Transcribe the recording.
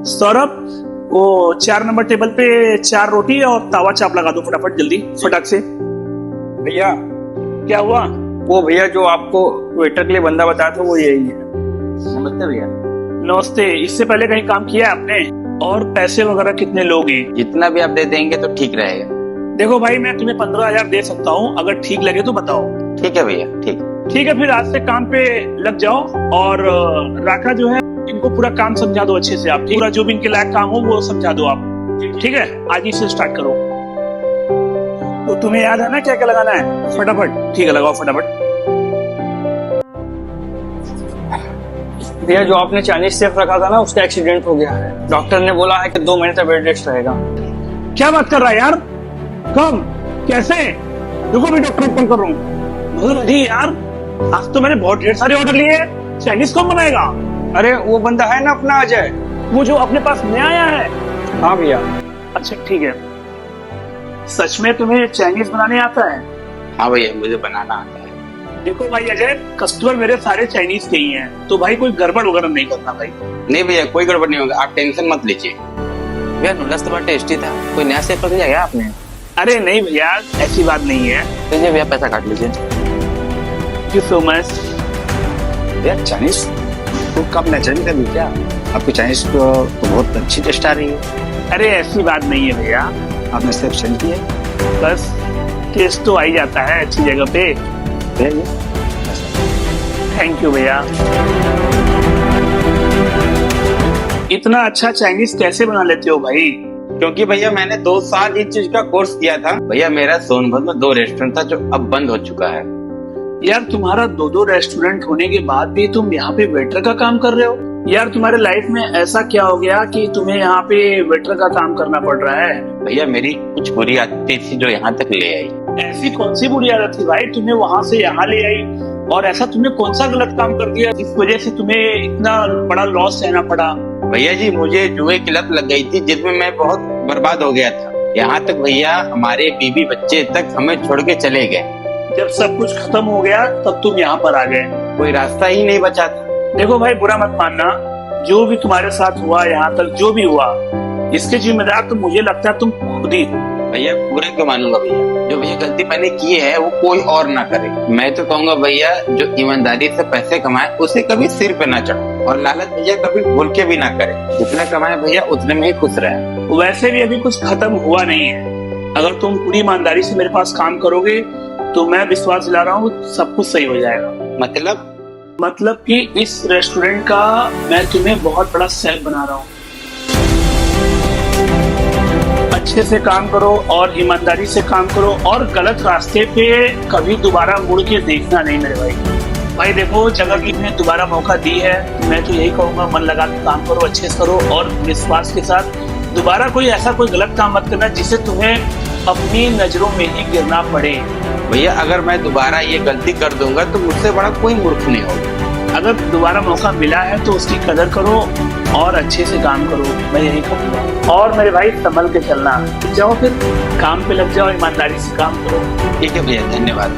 सौरभ, वो 4 number table पे 4 रोटी और तावा चाप लगा दो फटाफट, जल्दी फटाक से। भैया क्या हुआ? वो भैया जो आपको वेटर के लिए बंदा बताया था वो यही है। नमस्ते भैया। नमस्ते। इससे पहले कहीं काम किया है आपने? और पैसे वगैरह कितने लोगे? जितना भी आप दे देंगे तो ठीक रहेगा। देखो भाई, मैं तुम्हें 15,000 दे सकता हूँ, अगर ठीक लगे तो बताओ। ठीक है भैया, ठीक। ठीक है, फिर आज से काम पे लग जाओ। और राका जो है, इनको पूरा काम समझा दो अच्छे से आप, ठीक? पूरा जो भी इनके लायक काम हो वो समझा दो आप, ठीक है? आज ही से स्टार्ट करो। तो तुम्हें याद है ना क्या क्या लगाना है? फटाफट। ठीक है, लगाओ फटाफट। भैया जो आपने चाइनीज सेफ रखा था ना, उसका एक्सीडेंट हो गया है। डॉक्टर ने बोला है कि 2 महीने तक बेड रेस्ट रहेगा। क्या बात कर रहा है यार? कब? कैसे? रुको, मैं डॉक्टर फोन कर रहा हूँ। मगर अरे यार, आज तो मैंने बहुत ढेर सारे ऑर्डर लिए हैं। चाइनीज कौन बनाएगा? अरे वो बंदा है ना अपना अजय। वो जो अपने पास नया आया है? हाँ भैया। अच्छा ठीक है। सच में तुम्हें चाइनीज बनाने आता है? हाँ भैया, मुझे बनाना आता है। देखो भाई अजय, कस्टमर मेरे सारे चाइनीज के ही हैं, तो भाई कोई गड़बड़ वगैरह नहीं करना भाई। नहीं भैया, कोई गड़बड़ नहीं होगा, आप टेंशन मत लीजिए। भैया नूडल्स तो बड़ा टेस्टी था, कोई नया सेफ रख लिया क्या आपने? अरे नहीं भैया, ऐसी बात नहीं है। लीजिए भैया, पैसा काट लीजिए। Thank you so much. यार चाइनीज फूड का आपने ट्राई कर लिया क्या? आपकी चाइनीज तो बहुत अच्छी टेस्ट आ रही है। अरे ऐसी बात नहीं है भैया, आपने स्टेप सेंड किया है? बस टेस्ट तो आ ही जाता है अच्छी जगह पे। थैंक यू भैया। इतना अच्छा चाइनीज कैसे बना लेते हो भाई? क्योंकि भैया मैंने 2 साल इस चीज का कोर्स किया था। भैया मेरा सोनभद्र में 2 रेस्टोरेंट था जो अब बंद हो चुका है। यार तुम्हारा 2 रेस्टोरेंट होने के बाद भी तुम यहाँ पे वेटर का काम कर रहे हो? यार तुम्हारे लाइफ में ऐसा क्या हो गया कि तुम्हें यहाँ पे वेटर का काम करना पड़ रहा है? भैया मेरी कुछ बुरी आदतें थी जो यहाँ तक ले आई। ऐसी कौन सी बुरी आदत थी भाई तुम्हें वहाँ से यहाँ ले आई? और ऐसा तुमने कौन सा गलत काम कर दिया जिस वजह से तुम्हें इतना बड़ा लॉस सहना पड़ा? भैया जी, मुझे जुए की लत लग गई थी जिसमें मैं बहुत बर्बाद हो गया था। यहाँ तक भैया हमारे बीवी बच्चे तक हमें छोड़ के चले गए। जब सब कुछ खत्म हो गया तब तुम यहाँ पर आ गए। कोई रास्ता ही नहीं बचा था। देखो भाई, बुरा मत मानना, जो भी तुम्हारे साथ हुआ, यहाँ तक जो भी हुआ, इसके जिम्मेदार तो मुझे लगता है तुम खुद ही हो। भैया पूरे क्यों मानूंगा भैया? जो भैया गलती मैंने की है वो कोई और ना करे। मैं तो कहूँगा भैया, जो ईमानदारी से पैसे कमाए उसे कभी सिर पे ना चढ़े, और लालच भैया कभी भूल के भी ना करे। जितना कमाए भैया उतने में ही खुश रहे। वैसे भी अभी कुछ खत्म हुआ नहीं है। अगर तुम पूरी ईमानदारी से मेरे पास काम करोगे तो मैं विश्वास दिला रहा हूँ सब कुछ सही हो जाएगा। मतलब कि इस रेस्टोरेंट का मैं तुम्हें बहुत बड़ा शेफ बना रहा हूँ। अच्छे से काम करो और ईमानदारी से काम करो, और गलत रास्ते पे कभी दोबारा मुड़ के देखना नहीं मेरे भाई। भाई देखो, जगह की ने दोबारा मौका दी है, मैं तो यही कहूँगा मन लगा के काम करो, अच्छे से करो, और विश्वास के साथ दोबारा कोई ऐसा कोई गलत काम मत करना जिससे तुम्हें अपनी नजरों में ही गिरना पड़े। भैया अगर मैं दोबारा ये गलती कर दूंगा तो मुझसे बड़ा कोई मूर्ख नहीं होगा। अगर दोबारा मौका मिला है तो उसकी कदर करो और अच्छे से काम करो, मैं यही कहूँगा। और मेरे भाई संभल के चलना, जाओ फिर काम पे लग जाओ, ईमानदारी से काम करो। ठीक है भैया, धन्यवाद।